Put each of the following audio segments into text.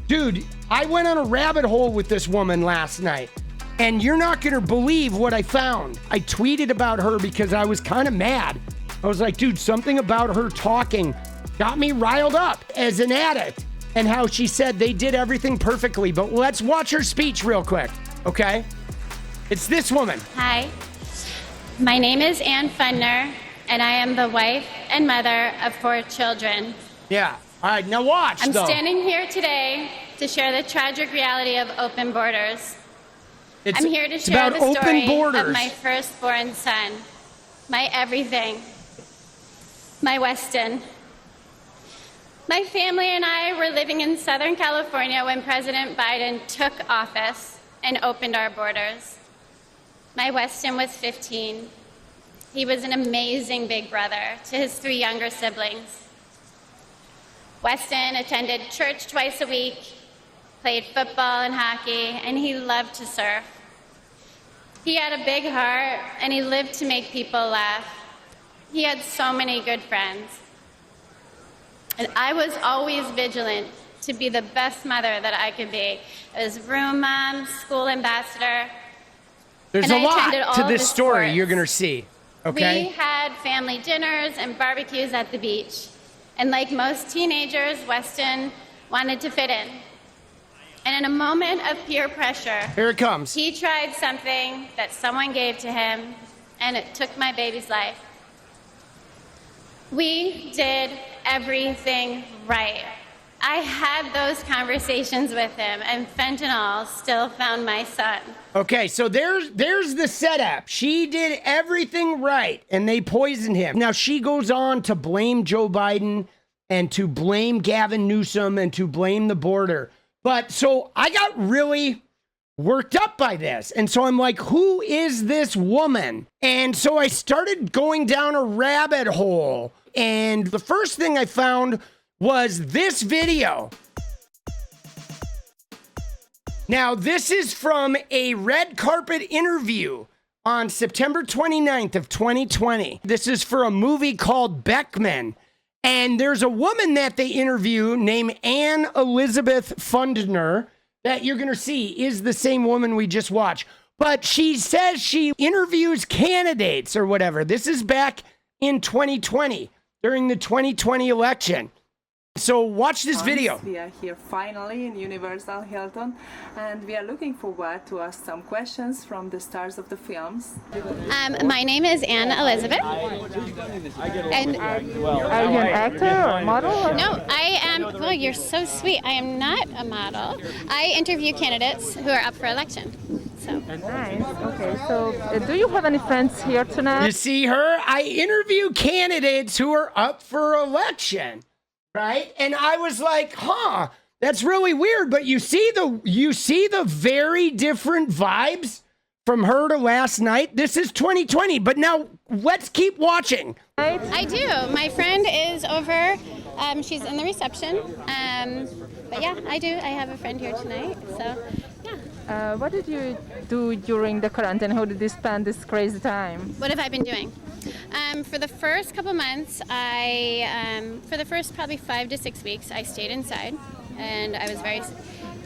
Dude, I went on a rabbit hole with this woman last night, and you're not going to believe what I found. I tweeted about her because I was kind of mad. I was like, dude, something about her talking got me riled up as an addict, and how she said they did everything perfectly. But let's watch her speech real quick, okay? It's this woman. Hi, my name is Fundner, and I am the wife and mother of 4 children. Yeah. All right, now watch, I'm standing here today to share the tragic reality of open borders. I'm here to share the story of my firstborn son, my everything, my Weston. My family and I were living in Southern California when President Biden took office and opened our borders. My Weston was 15. He was an amazing big brother to his 3 younger siblings. Weston attended church twice a week, played football and hockey, and he loved to surf. He had a big heart, and he lived to make people laugh. He had so many good friends. And I was always vigilant to be the best mother that I could be. I was room mom, school ambassador. There's a lot to this story you're going to see, okay? We had family dinners and barbecues at the beach. And like most teenagers, Weston wanted to fit in. And in a moment of peer pressure, here it comes. He tried something that someone gave to him, and it took my baby's life. We did everything right. I had those conversations with him, and fentanyl still found my son. Okay, so there's the setup. She did everything right, and they poisoned him. Now, she goes on to blame Joe Biden and to blame Gavin Newsom and to blame the border. But so I got really worked up by this. And so I'm like, who is this woman? And so I started going down a rabbit hole. And the first thing I found was this video. Now, this is from a red carpet interview on September 29th of 2020. This is for a movie called Beckman. And there's a woman that they interview named Anne Elizabeth Fundner that you're going to see is the same woman we just watched. But she says she interviews candidates or whatever. This is back in 2020 during the 2020 election. So watch this video. We are here finally in Universal Hilton, and we are looking forward to ask some questions from the stars of the films. My name is Anne Elizabeth. And are you an actor or model? No, I am. Well, you're so sweet. I am not a model. I interview candidates who are up for election. So. Nice. Okay. So, do you have any friends here tonight? You see her? I interview candidates who are up for election. Right? And I was like, huh, that's really weird. But you see the very different vibes from her to last night. This is 2020. But now let's keep watching. I do. My friend is over. She's in the reception. But yeah, I do. I have a friend here tonight. So yeah. What did you do during the quarantine? How did you spend this crazy time? What have I been doing? For the first couple months, for the first probably 5 to 6 weeks, I stayed inside, and I was very,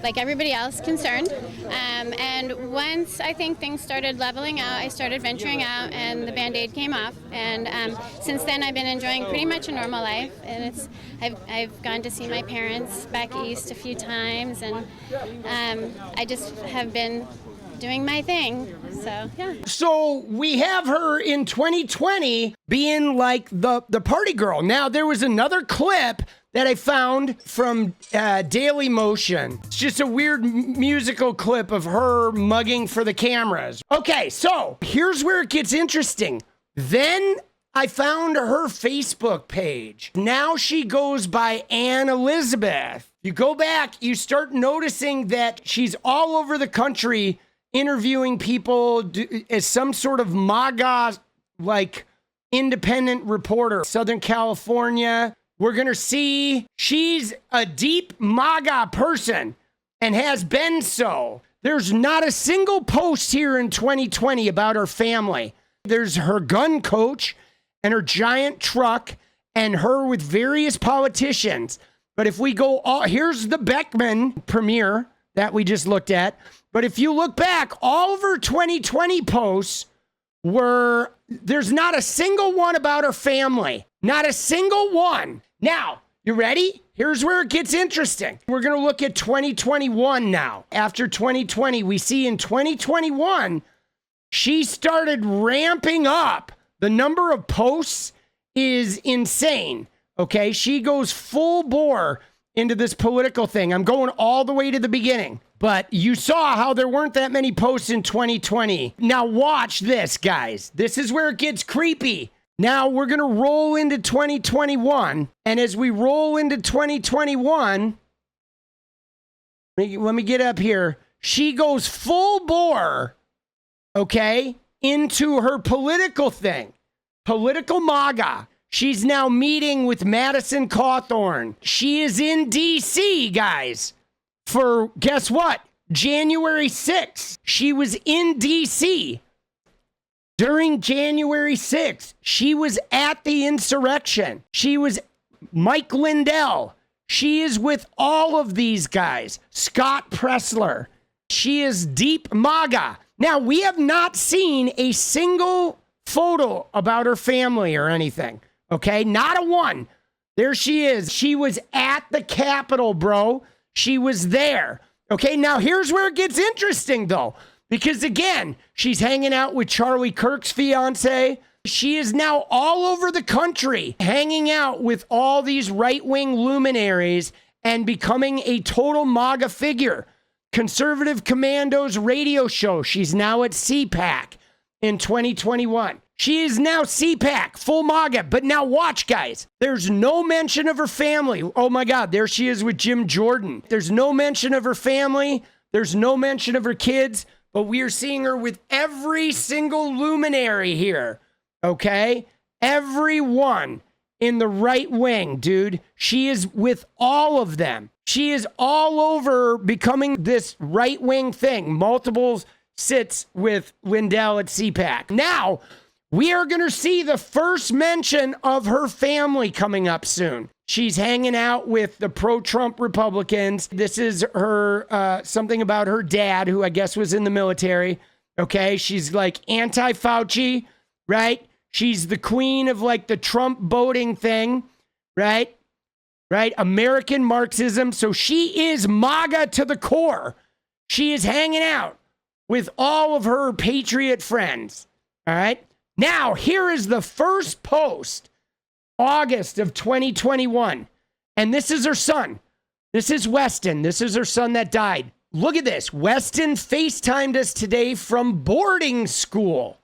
like everybody else, concerned. And once I think things started leveling out, I started venturing out, and the Band-Aid came off. And since then, I've been enjoying pretty much a normal life. And I've gone to see my parents back east a few times, and I just have been doing my thing. So, yeah. So we have her in 2020 being like the party girl. Now, there was another clip that I found from Daily Motion. It's just a weird musical clip of her mugging for the cameras. Okay, so here's where it gets interesting. Then I found her Facebook page. Now she goes by Anne Elizabeth. You go back, you start noticing that she's all over the country interviewing people as some sort of MAGA, like, independent reporter. Southern California. We're going to see she's a deep MAGA person and has been so. There's not a single post here in 2020 about her family. There's her gun coach and her giant truck and her with various politicians. But if we go, here's the Beckman premiere that we just looked at. But if you look back, all of her 2020 posts there's not a single one about her family. Not a single one. Now, you ready? Here's where it gets interesting. We're going to look at 2021 now. After 2020, we see in 2021, she started ramping up. The number of posts is insane. Okay, she goes full bore into this political thing. I'm going all the way to the beginning. But you saw how there weren't that many posts in 2020. Now watch this, guys. This is where it gets creepy. Now we're going to roll into 2021. And as we roll into 2021, let me get up here. She goes full bore, okay, into her political thing. Political MAGA. She's now meeting with Madison Cawthorn. She is in D.C., guys, for, guess what? January 6th. She was in D.C. during January 6th. She was at the insurrection. She was Mike Lindell. She is with all of these guys. Scott Pressler. She is deep MAGA. Now, we have not seen a single photo about her family or anything. Okay, not a one. There she is. She was at the Capitol, bro. She was there. Okay, now here's where it gets interesting, though. Because, again, she's hanging out with Charlie Kirk's fiance. She is now all over the country hanging out with all these right-wing luminaries and becoming a total MAGA figure. Conservative Commandos radio show. She's now at CPAC in 2021. She is now CPAC, full MAGA. But now watch, guys. There's no mention of her family. Oh, my God. There she is with Jim Jordan. There's no mention of her family. There's no mention of her kids. But we are seeing her with every single luminary here. Okay? Everyone in the right wing, dude. She is with all of them. She is all over becoming this right wing thing. Multiple sits with Lindell at CPAC. Now, we are going to see the first mention of her family coming up soon. She's hanging out with the pro-Trump Republicans. This is her, something about her dad, who I guess was in the military. Okay, she's like anti-Fauci, right? She's the queen of like the Trump voting thing, right? Right? American Marxism. So she is MAGA to the core. She is hanging out with all of her patriot friends, all right? Now, here is the first post, August of 2021. And this is her son. This is Weston. This is her son that died. Look at this. Weston FaceTimed us today from boarding school.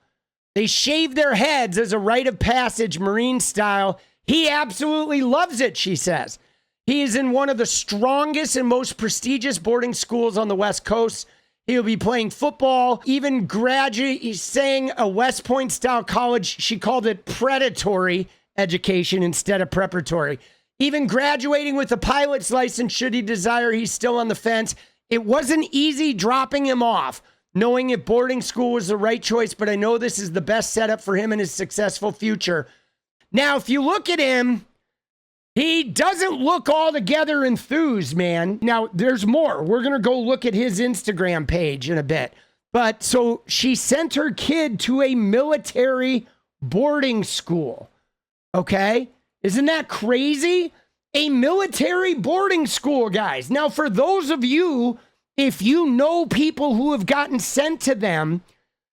They shaved their heads as a rite of passage, Marine style. He absolutely loves it, she says. He is in one of the strongest and most prestigious boarding schools on the West Coast. He'll be playing football, even graduate. He's saying a West Point style college. She called it predatory education instead of preparatory. Even graduating with a pilot's license should he desire. He's still on the fence. It wasn't easy dropping him off, knowing if boarding school was the right choice, but I know this is the best setup for him and his successful future. Now, if you look at him, he doesn't look altogether enthused, man. Now, there's more. We're going to go look at his Instagram page in a bit. But so she sent her kid to a military boarding school. Okay? Isn't that crazy? A military boarding school, guys. Now, for those of you, if you know people who have gotten sent to them,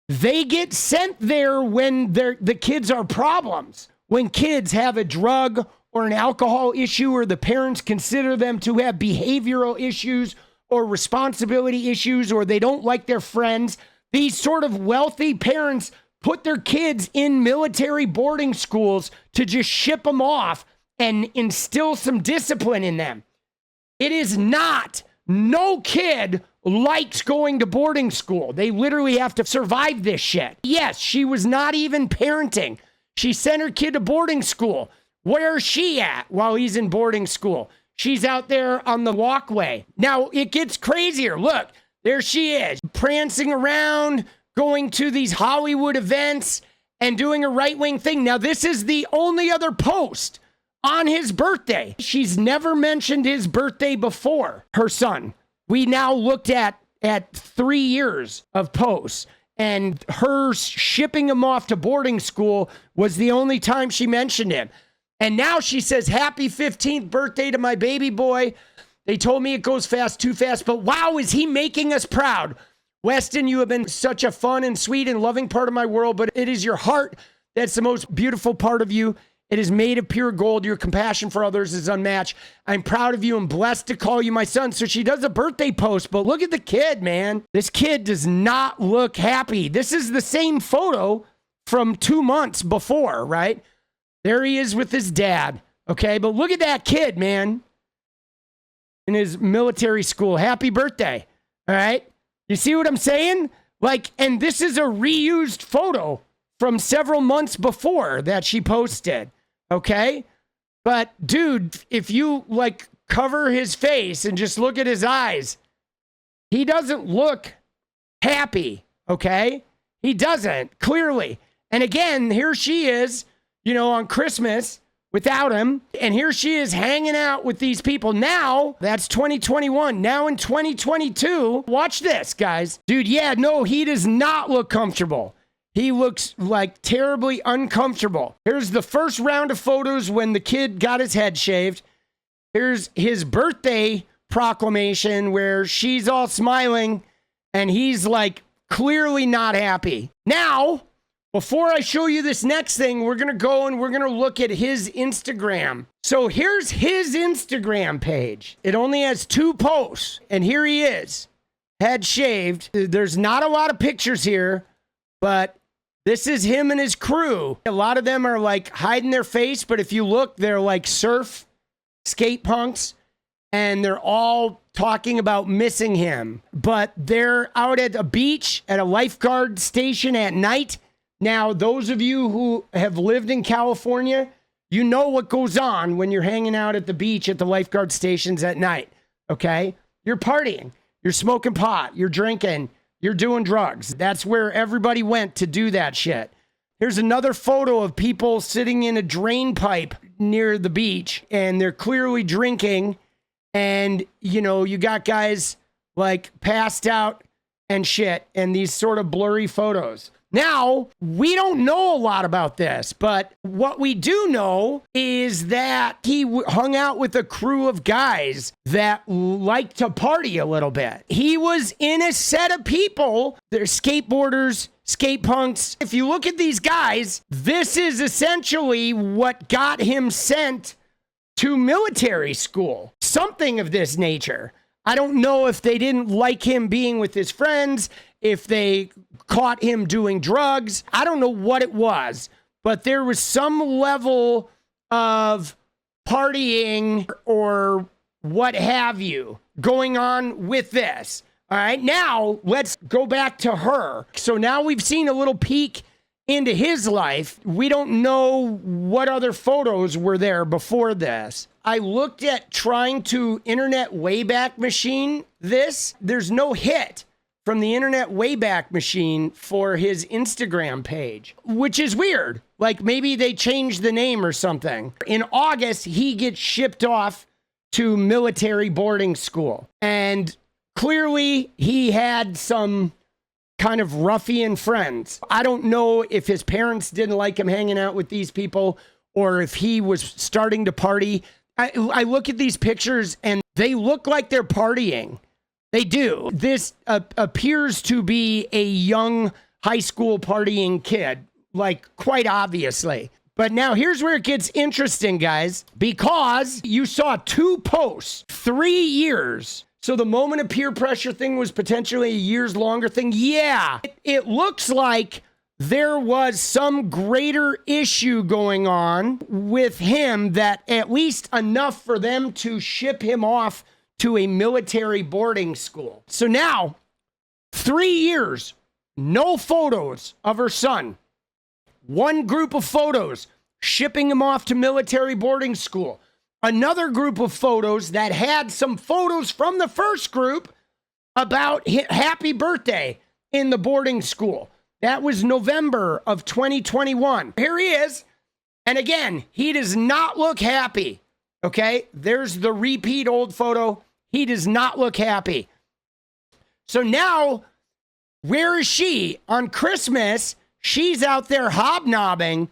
they get sent there when the kids are problems. When kids have a drug or an alcohol issue, or the parents consider them to have behavioral issues or responsibility issues, or they don't like their friends, these sort of wealthy parents put their kids in military boarding schools to just ship them off and instill some discipline in them. It is not, no kid likes going to boarding school. They literally have to survive this shit. Yes, she was not even parenting. She sent her kid to boarding school. Where's she at while he's in boarding school? She's out there on the walkway. Now, it gets crazier. Look, there she is, prancing around, going to these Hollywood events and doing a right-wing thing. Now, this is the only other post on his birthday. She's never mentioned his birthday before, her son. We now looked at 3 years of posts, and her shipping him off to boarding school was the only time she mentioned him. And now she says, happy 15th birthday to my baby boy. They told me it goes fast, too fast, but wow, is he making us proud. Weston, you have been such a fun and sweet and loving part of my world, but it is your heart that's the most beautiful part of you. It is made of pure gold. Your compassion for others is unmatched. I'm proud of you and blessed to call you my son. So she does a birthday post, but look at the kid, man. This kid does not look happy. This is the same photo from 2 months before, right? There he is with his dad, okay? But look at that kid, man, in his military school. Happy birthday, all right? You see what I'm saying? Like, and this is a reused photo from several months before that she posted, okay? But, dude, if you, like, cover his face and just look at his eyes, he doesn't look happy, okay? He doesn't, clearly. And again, here she is, you know, on Christmas without him. And here she is hanging out with these people. Now, that's 2021. Now in 2022, watch this, guys. Dude, yeah, no, he does not look comfortable. He looks like terribly uncomfortable. Here's the first round of photos when the kid got his head shaved. Here's his birthday proclamation where she's all smiling and he's like clearly not happy. Now, before I show you this next thing, we're going to go and we're going to look at his Instagram. So here's his Instagram page. It only has 2 posts. And here he is, head shaved. There's not a lot of pictures here, but this is him and his crew. A lot of them are like hiding their face, but if you look, they're like surf skate punks, and they're all talking about missing him. But they're out at a beach at a lifeguard station at night. Now, those of you who have lived in California, you know what goes on when you're hanging out at the beach at the lifeguard stations at night, okay? You're partying, you're smoking pot, you're drinking, you're doing drugs. That's where everybody went to do that shit. Here's another photo of people sitting in a drain pipe near the beach, and they're clearly drinking, and, you know, you got guys, like, passed out and shit, and these sort of blurry photos. Now, we don't know a lot about this, but what we do know is that he hung out with a crew of guys that like to party a little bit. He was in a set of people. They're skateboarders, skate punks. If you look at these guys, this is essentially what got him sent to military school. Something of this nature. I don't know if they didn't like him being with his friends, if they caught him doing drugs. I don't know what it was, but there was some level of partying or what have you going on with this. All right, now let's go back to her. So now we've seen a little peek into his life. We don't know what other photos were there before this. I looked at trying to Internet Wayback Machine this. There's no hit from the Internet Wayback Machine for his Instagram page, which is weird. Like maybe they changed the name or something. In August, he gets shipped off to military boarding school. And clearly he had some kind of ruffian friends. I don't know if his parents didn't like him hanging out with these people or if he was starting to party. I look at these pictures and they look like they're partying. They do. This appears to be a young high school partying kid, like quite obviously. But now here's where it gets interesting, guys, because you saw 2 posts, 3 years. So the moment of peer pressure thing was potentially a years longer thing. Yeah, it looks like there was some greater issue going on with him that at least enough for them to ship him off to a military boarding school. So now, 3 years, no photos of her son. 1 group of photos shipping him off to military boarding school. Another group of photos that had some photos from the first group about happy birthday in the boarding school. That was November of 2021. Here he is. And again, he does not look happy. Okay, there's the repeat old photo. He does not look happy. So now, where is she? On Christmas, she's out there hobnobbing.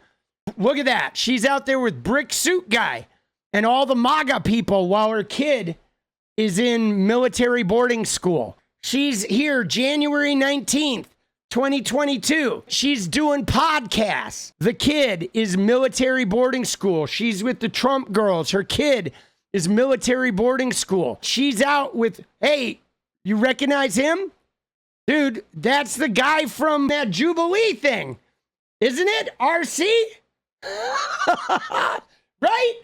Look at that. She's out there with Brick Suit Guy and all the MAGA people while her kid is in military boarding school. She's here January 19th, 2022. She's doing podcasts. The kid is military boarding school. She's with the Trump girls. Her kid is military boarding school. She's out with, hey, you recognize him? Dude, that's the guy from that Jubilee thing. Isn't it? RC? Right?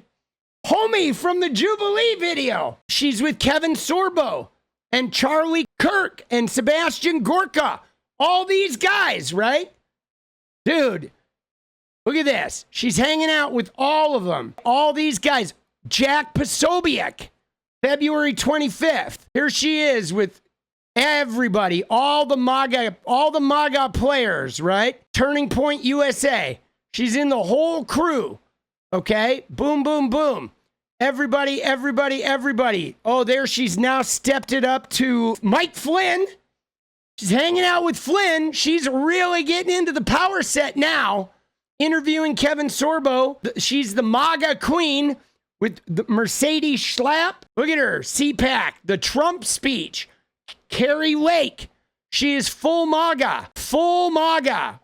Homie from the Jubilee video. She's with Kevin Sorbo and Charlie Kirk and Sebastian Gorka. All these guys, right? Dude, look at this. She's hanging out with all of them. All these guys. Jack Posobiec, February 25th. Here she is with everybody, all the MAGA players, right? Turning Point USA. She's in the whole crew. Okay? Boom, boom, boom. Everybody. Oh, there she's now stepped it up to Mike Flynn. She's hanging out with Flynn. She's really getting into the power set now. Interviewing Kevin Sorbo. She's the MAGA queen with the Mercedes Schlapp. Look at her. CPAC. The Trump speech. Carrie Lake. She is full MAGA. Full MAGA.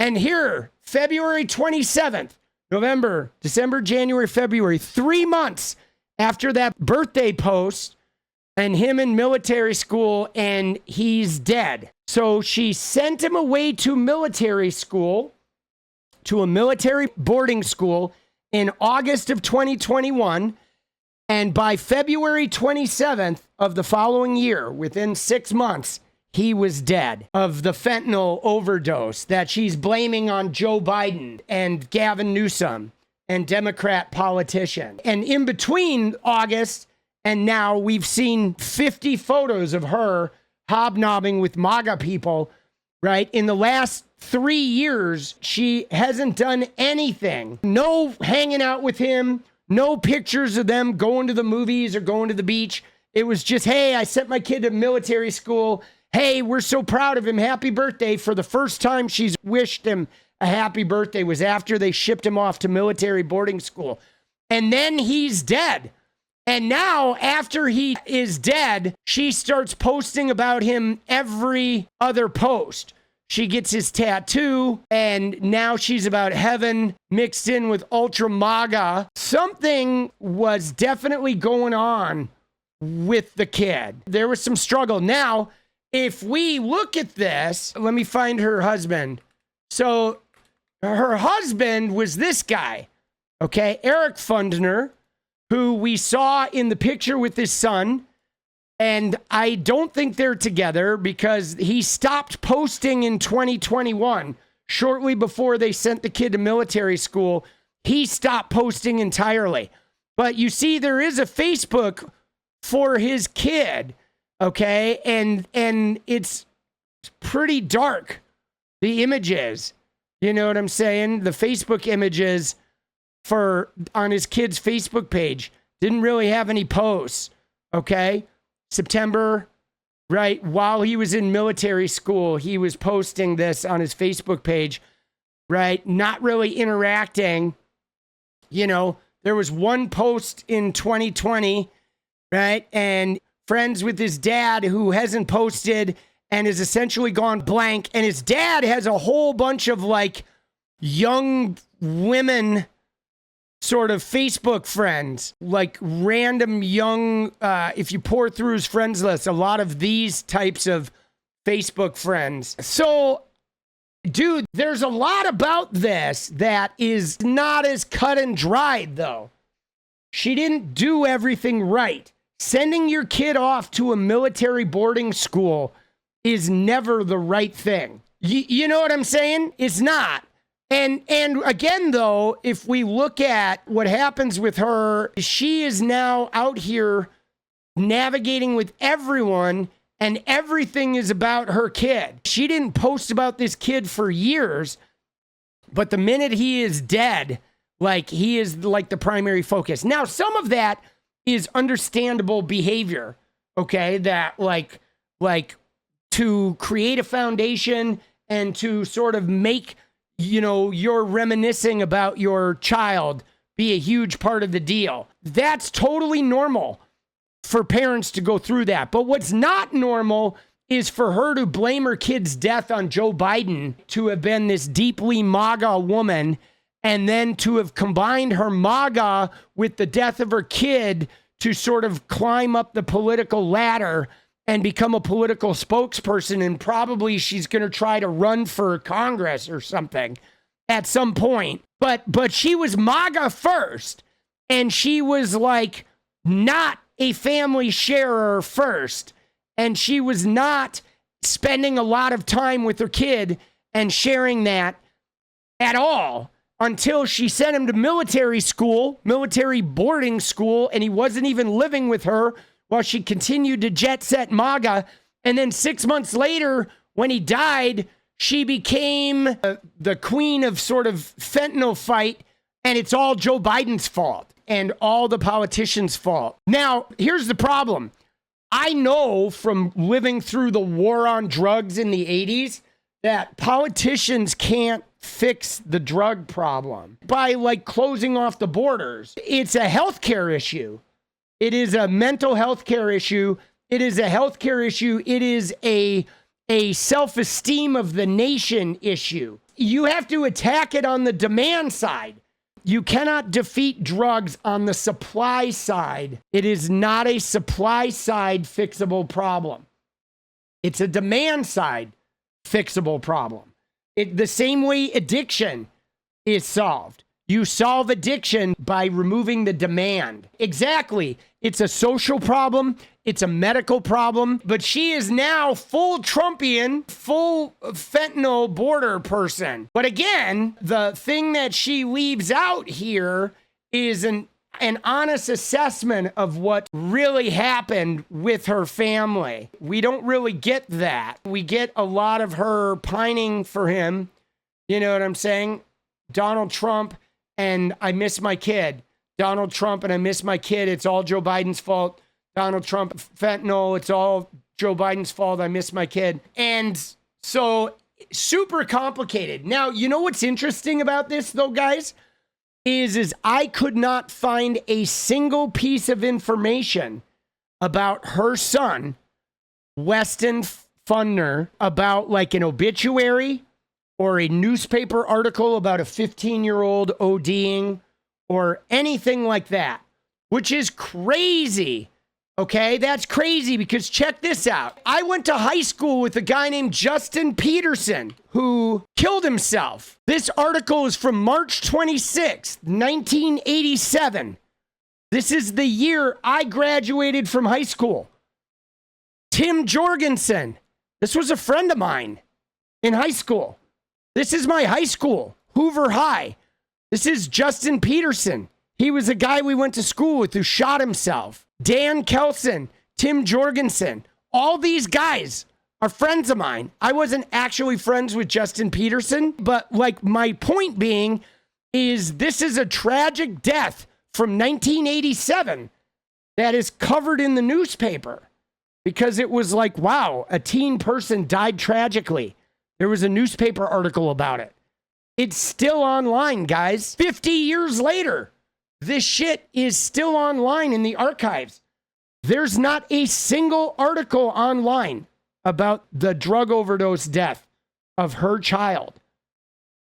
And here, February 27th, November, December, January, February, 3 months after that birthday post and him in military school, and he's dead. So she sent him away to military school, to a military boarding school in August of 2021. And by February 27th of the following year, within 6 months, he was dead of the fentanyl overdose that she's blaming on Joe Biden and Gavin Newsom and Democrat politician. And in between August and now, we've seen 50 photos of her hobnobbing with MAGA people, right? In the last 3 years, she hasn't done anything. No hanging out with him, no pictures of them going to the movies or going to the beach. It was just, hey, I sent my kid to military school. Hey, we're so proud of him. Happy birthday. For the first time she's wished him a happy birthday was after they shipped him off to military boarding school. And then he's dead. And now, after he is dead, she starts posting about him every other post. She gets his tattoo, and now she's about heaven mixed in with ultra MAGA. Something was definitely going on with the kid. There was some struggle. Now, if we look at this, let me find her husband. So her husband was this guy, okay? Eric Fundner, who we saw in the picture with his son. And I don't think they're together because he stopped posting in 2021, shortly before they sent the kid to military school. He stopped posting entirely. But you see, there is a Facebook for his kid, okay? And it's pretty dark, the images. You know what I'm saying? The Facebook images on his kid's Facebook page didn't really have any posts, okay? September, right? While he was in military school, he was posting this on his Facebook page, right? Not really interacting. You know, there was one post in 2020, right? And friends with his dad who hasn't posted and has essentially gone blank. And his dad has a whole bunch of like young women sort of Facebook friends, like random young, if you pour through his friends list, a lot of these types of Facebook friends. So, dude, there's a lot about this that is not as cut and dried, though. She didn't do everything right. Sending your kid off to a military boarding school is never the right thing. You know what I'm saying? It's not. And again, though, if we look at what happens with her, she is now out here navigating with everyone, and everything is about her kid. She didn't post about this kid for years, but the minute he is dead, Like, he is like the primary focus. Now, some of that is understandable behavior, okay? That like to create a foundation and to sort of make, you know, your reminiscing about your child be a huge part of the deal. That's totally normal for parents to go through that. But what's not normal is for her to blame her kid's death on Joe Biden, to have been this deeply MAGA woman, and then to have combined her MAGA with the death of her kid to sort of climb up the political ladder and become a political spokesperson. And probably she's going to try to run for Congress or something at some point. But she was MAGA first, and she was like not a family sharer first. And she was not spending a lot of time with her kid and sharing that at all until she sent him to military school, military boarding school, and he wasn't even living with her while she continued to jet set MAGA. And then 6 months later, when he died, she became the queen of sort of fentanyl fight, and it's all Joe Biden's fault and all the politicians' fault. Now, here's the problem. I know from living through the war on drugs in the 80s that politicians can't fix the drug problem by like closing off the borders. It's a healthcare issue. It is a mental health care issue. It is a healthcare issue. It is a self-esteem of the nation issue. You have to attack it on the demand side. You cannot defeat drugs on the supply side. It is not a supply side fixable problem. It's a demand side fixable problem. The same way addiction is solved. You solve addiction by removing the demand. Exactly. It's a social problem. It's a medical problem. But she is now full Trumpian, full fentanyl border person. But again, the thing that she leaves out here is an honest assessment of what really happened with her family. We don't really get that. We get a lot of her pining for him. You know what I'm saying? Donald Trump and I miss my kid. Donald Trump and I miss my kid. It's all Joe Biden's fault. Donald Trump, fentanyl, it's all Joe Biden's fault. I miss my kid. And so super complicated. Now, you know what's interesting about this though, guys? Is I could not find a single piece of information about her son, Weston Fundner, about like an obituary or a newspaper article about a 15-year-old ODing or anything like that, which is crazy. Okay, that's crazy because check this out. I went to high school with a guy named Justin Peterson who killed himself. This article is from March 26th, 1987. This is the year I graduated from high school. Tim Jorgensen. This was a friend of mine in high school. This is my high school, Hoover High. This is Justin Peterson. He was a guy we went to school with who shot himself. Dan Kelson, Tim Jorgensen, all these guys are friends of mine. I wasn't actually friends with Justin Peterson, but like my point being is this is a tragic death from 1987 that is covered in the newspaper because it was like, wow, a teen person died tragically. There was a newspaper article about it. It's still online, guys. 50 years later. This shit is still online in the archives. There's not a single article online about the drug overdose death of her child.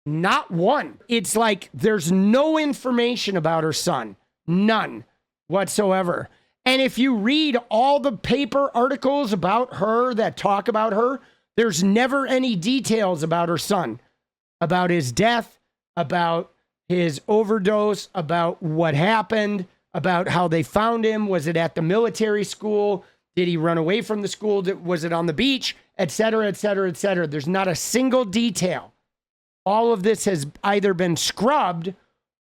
Not one. It's like there's no information about her son. None whatsoever. And if you read all the paper articles about her that talk about her, there's never any details about her son, about his death, about his overdose, about what happened, about how they found him. Was it at the military school? Did he run away from the school? Was it on the beach? Et cetera, et cetera, et cetera. There's not a single detail. All of this has either been scrubbed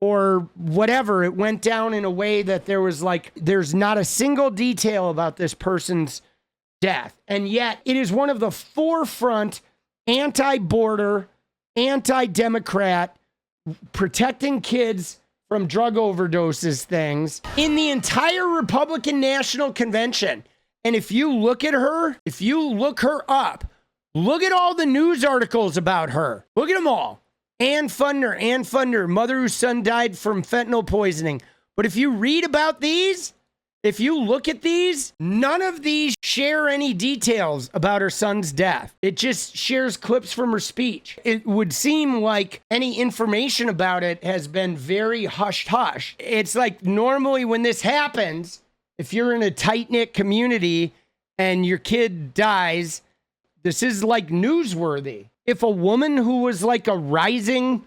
or whatever. It went down in a way that there's not a single detail about this person's death. And yet it is one of the forefront anti-border, anti-Democrat, protecting kids from drug overdoses things in the entire Republican National Convention. And if you look at her, if you look her up, look at all the news articles about her. Look at them all. Ann Fundner, mother whose son died from fentanyl poisoning. But if you read about these, if you look at these, none of these share any details about her son's death. It just shares clips from her speech. It would seem like any information about it has been very hush-hush. It's like normally when this happens, if you're in a tight-knit community and your kid dies, this is like newsworthy. If a woman who was like a rising,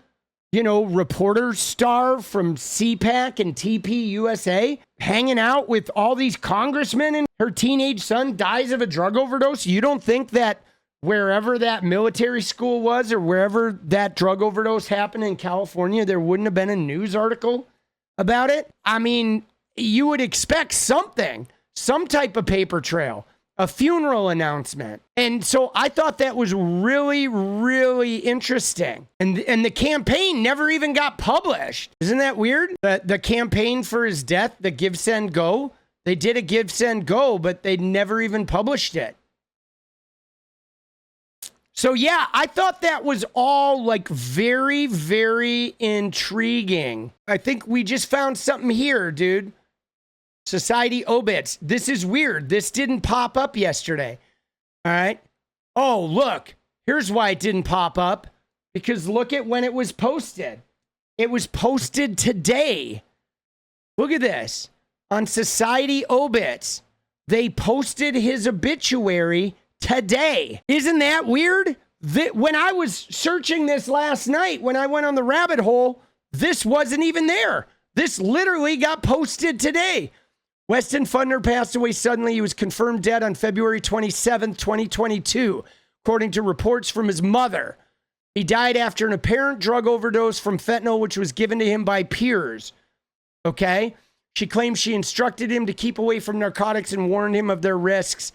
reporter star from CPAC and TP USA hanging out with all these congressmen and her teenage son dies of a drug overdose, you don't think that wherever that military school was or wherever that drug overdose happened in California, there wouldn't have been a news article about it? I mean, you would expect something, some type of paper trail, a funeral announcement. And so I thought that was really, really interesting. And the campaign never even got published. Isn't that weird? The campaign for his death, the Give, Send, Go, they did a Give, Send, Go, but they never even published it. So yeah, I thought that was all like very, very intriguing. I think we just found something here, dude. Society Obits. This is weird. This didn't pop up yesterday. All right. Oh, look. Here's why it didn't pop up. Because look at when it was posted. It was posted today. Look at this. On Society Obits, they posted his obituary today. Isn't that weird? When I was searching this last night, when I went on the rabbit hole, this wasn't even there. This literally got posted today. Weston Fundner passed away suddenly. He was confirmed dead on February 27th, 2022, according to reports from his mother. He died after an apparent drug overdose from fentanyl, which was given to him by peers. Okay? She claims she instructed him to keep away from narcotics and warned him of their risks.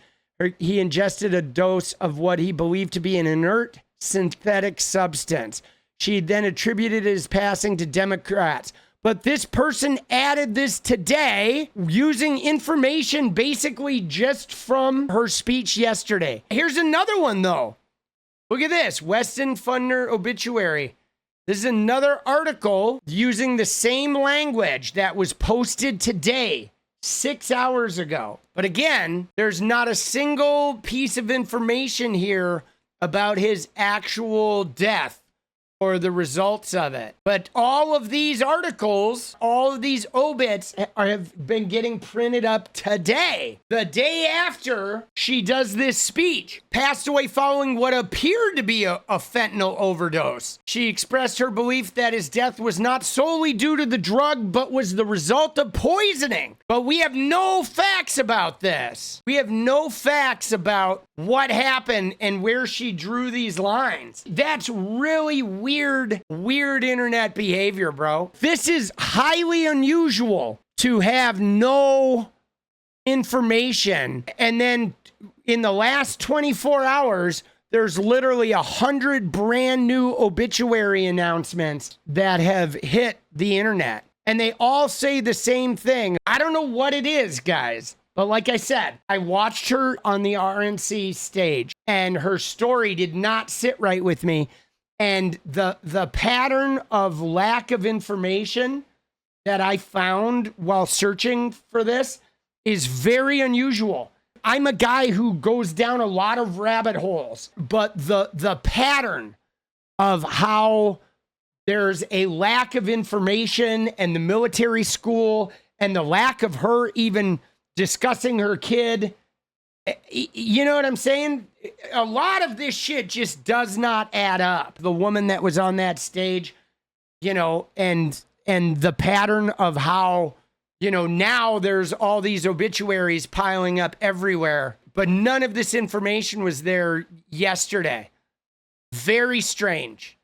He ingested a dose of what he believed to be an inert synthetic substance. She then attributed his passing to Democrats. But this person added this today using information basically just from her speech yesterday. Here's another one, though. Look at this. Weston Fundner obituary. This is another article using the same language that was posted today, 6 hours ago. But again, there's not a single piece of information here about his actual death or the results of it. But all of these articles, all of these obits have been getting printed up today. The day after she does this speech, passed away following what appeared to be a fentanyl overdose. She expressed her belief that his death was not solely due to the drug, but was the result of poisoning. But we have no facts about this. We have no facts about what happened and where she drew these lines. That's really weird internet behavior, bro. This is highly unusual to have no information. And then in the last 24 hours, there's literally 100 brand new obituary announcements that have hit the internet. And they all say the same thing. I don't know what it is, guys. But like I said, I watched her on the RNC stage and her story did not sit right with me. And the pattern of lack of information that I found while searching for this is very unusual. I'm a guy who goes down a lot of rabbit holes, but the pattern of how there's a lack of information and the military school and the lack of her even discussing her kid, you know what I'm saying? A lot of this shit just does not add up. The woman that was on that stage, and the pattern of how, now there's all these obituaries piling up everywhere, but none of this information was there yesterday. Very strange.